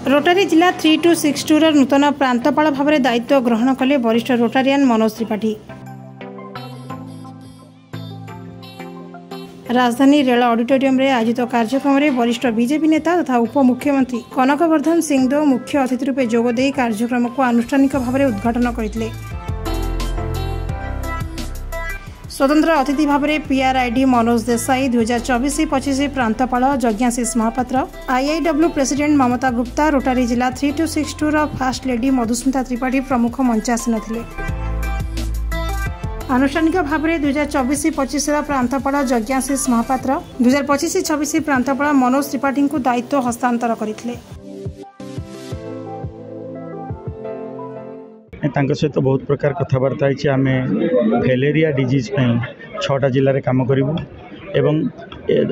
रोटारी जिला 3262 नूतन प्रांतपाल भाव में दायित्व ग्रहण कले वरिष्ठ रोटारियान मनोज त्रिपाठी। राजधानी रेल ऑडिटोरियम रे आयोजित कार्यक्रम में वरिष्ठ बीजेपी नेता तथा उपमुख्यमंत्री कनकवर्धन सिंहदेव मुख्य अतिथि रूपे जोगदे कार्यक्रम को आनुष्ठानिक भाव में उद्घाटन करते। स्वतंत्र अतिथि भाव में पीआरआईडी मनोज देसाई, 2024-25 प्रांतपाल यज्ञाशीष महापात्र, आईआईडब्ल्यू प्रेसिडेंट ममता गुप्ता, रोटारी जिला 3262 फास्ट लेडी मधुस्मिता त्रिपाठी प्रमुख मंचासीन थे। आनुष्ठानिक भाव में 2024-25 प्रांतपाल यज्ञाशीष महापात्र, 2025-26 प्रांतपाल मनोज त्रिपाठी को दायित्व हस्तांतर करते। सहित बहुत प्रकार कथबार्ता आम फैलेरिया डिजीज 6टा जिले में कम करूँ एवं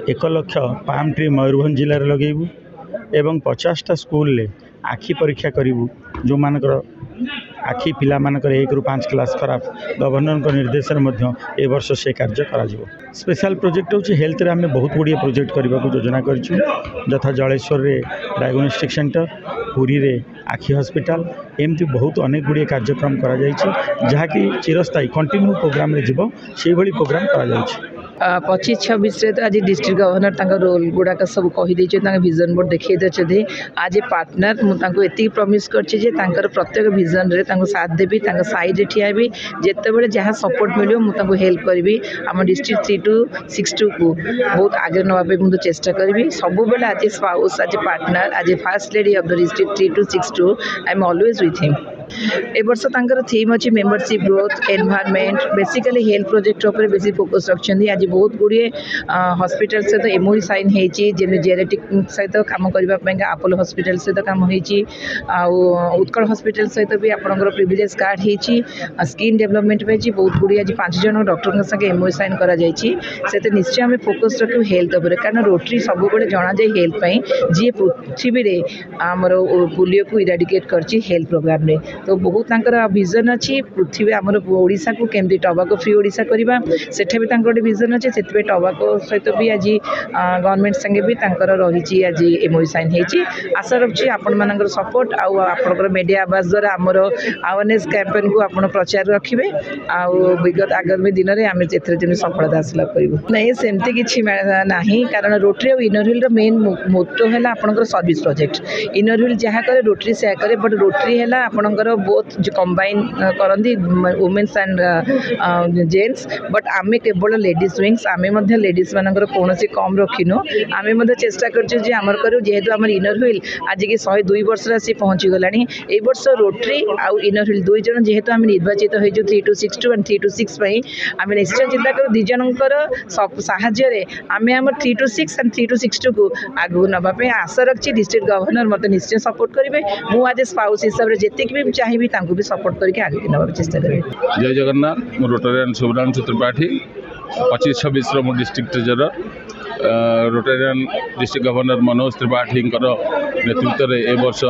1 लाख पाम ट्री मयूरभंज जिले में लगेबू एवं 50टा स्कूल ले आखि परीक्षा करूँ जो मानकर आखि पिला मानकर 1 ରୁ 5 क्लास खराब गवर्नर निर्देशन ए वर्ष से कार्य करा स्पेशल प्रोजेक्ट हूँ हेल्थ रे आम बहुत गुड़िया प्रोजेक्ट करने को योजना करूँ यथा जलेश्वर रे डायग्नोस्टिक सेंटर, पुरी रे आखि हॉस्पिटल, एमती बहुत अनेक गुड़िया कार्यक्रम करा जहाँकि चिरस्थायी कंटिन्यू प्रोग्राम रे जीव से भली प्रोग्राम करा 25-26 तो आज डिस्ट्रिक्ट गवर्नर रोल गुड़ाक सब कहीदे विजन बोर्ड देखी दे आज ए पार्टनर मुझे प्रमिश कर प्रत्येक विजन रे साथ देवी साइड ठिया भी जिते जहाँ सपोर्ट मिले मुझे हेल्प करी आम डिस्ट्रिक्ट 3262 को बहुत आगे नापे मुझे चेष्टा करी सब बेले आज स्पाउस आज पार्टनर आज first lady of the district 3262 I am always with him. ए वर्ष तांकर थीम अच्छी membership growth environment basically health project उपर बेसी फोकस रखछन्ती। आज बहुत गुड़िए हॉस्पिटल सहित एमओयू साइन होती जेनेटिक सहित काम करने अपोलो हॉस्पिटल सहित काम होती उत्कल हॉस्पिटल सहित भी आपंकर प्रिविलेज कार्ड होती स्किन डेवलपमेंट में बहुत गुड़िए आज 5 जन डॉक्टर संगे एमओयू साइन कर निश्चय आम फोकस रखू हेल्थ उपर कारण रोटरी सब जना जाए हेल्थ जी पृथ्वी में आमर पोलियो को इराडिकेट कर हेल्थ प्रोग्राम रे तो बहुत विजन अच्छी पृथ्वी आमर ओडिशा को केमती टबाको फ्री ओडिशा करवा सेठे भी गोटे विजन अच्छे से टबाको सहित भी आज गवर्नमेंट संगे भी रही आज एमओयू साइन होती। आशा रखी आपण मान सपोर्ट आपर मीडिया आवास द्वारा आमर अवेयरनेस कैंपेन को आप प्रचार रखिए विगत आगामी दिन में आम जमी सफलता हासिल करूँ नहीं सेमती किसी ना कारण रोटरी और इनर व्हील मेन मोटो है आपंकर सर्विस प्रोजेक्ट इनर व्हील जहाँ करे रोटरी से करे बट रोटरी है आपंकर बोथ जो कंबाइन करती वुमेन्स एंड जेंट्स बट आमे केवल लेडीज विंग्स आमे मध्य लेडीज मानकर कौन कम रखिनु आमे चेष्टा करमर करूँ जेहेतु आम इनर व्हील आज की 102 वर्ष आसी पहुँची गलानी ए वर्ष रोटरी आउ इनर व्हील 2 जन जेहेतु आम निर्वाचित हो 3262 एंड 326 आम निश्चय चिंता करूँ 2 जनकर साहाय्य आम आम 326 एंड 3262 को आगू नापे आशा रखी डिस्ट्रिक्ट गवर्नर मत निश्चय सपोर्ट करेंगे मुझे आज स्पाउस हिसाब से जितक भी चाहिए भी सपोर्ट करके आगे नवा चेष्टा करें। जय जगन्नाथ मो रोटारियन शुभ्रांशु त्रिपाठी 25-26 मो district treasurer Rotarian district governor Manoj Tripathi नेतृत्व में ए वर्ष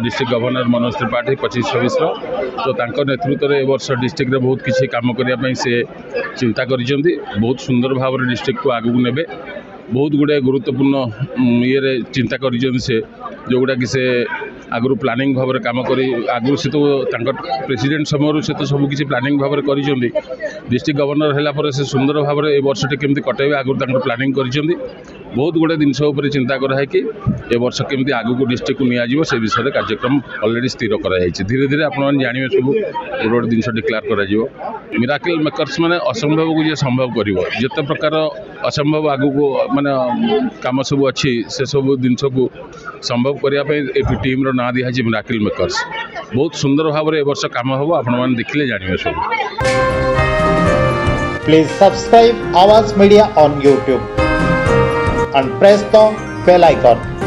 डिस्ट्रिक्ट गवर्नर मनोज त्रिपाठी 25-26 तो नेतृत्व में ए वर्ष डिस्ट्रिक्ट रे बहुत किसी काम करने से चिंता करिसेंती बहुत सुंदर भाव डिस्ट्रिक्ट को आगू नेबे बहुत गुड़े गुरुत्वपूर्ण ये चिंता कर जोगुड़ा कि से आगु प्लानिंग भाव में काम कर आगु से तो प्रेसिडेंट समय से तो सब किसी प्लानिंग भाव में कर डिस्ट्रिक्ट गवर्नर है से सुंदर भाव में ए वर्ष केमती कटेबे आगु प्लानिंग कर बहुत गुड़े जिनस चिंता कराई कि ए वर्ष केमती आगु को डिस्ट्रिक्ट को नियाजिव से विषय में कार्यक्रम ऑलरेडी स्थिर कराई धीरे धीरे आप जानवे सब गोटे जिन डिक्लेयर कर मिराकल मेकर्स मैंने असंभव को संभव कर जिते प्रकार असंभव आगु को माने काम सब अच्छी से सब जिनस को संभव करने टीम रो ना दिया मिराकल मेकर्स बहुत सुंदर भाव में ए वर्ष काम हम आपण देखिले जानवे सब। Please subscribe Awaaz Media on YouTube and press the bell icon.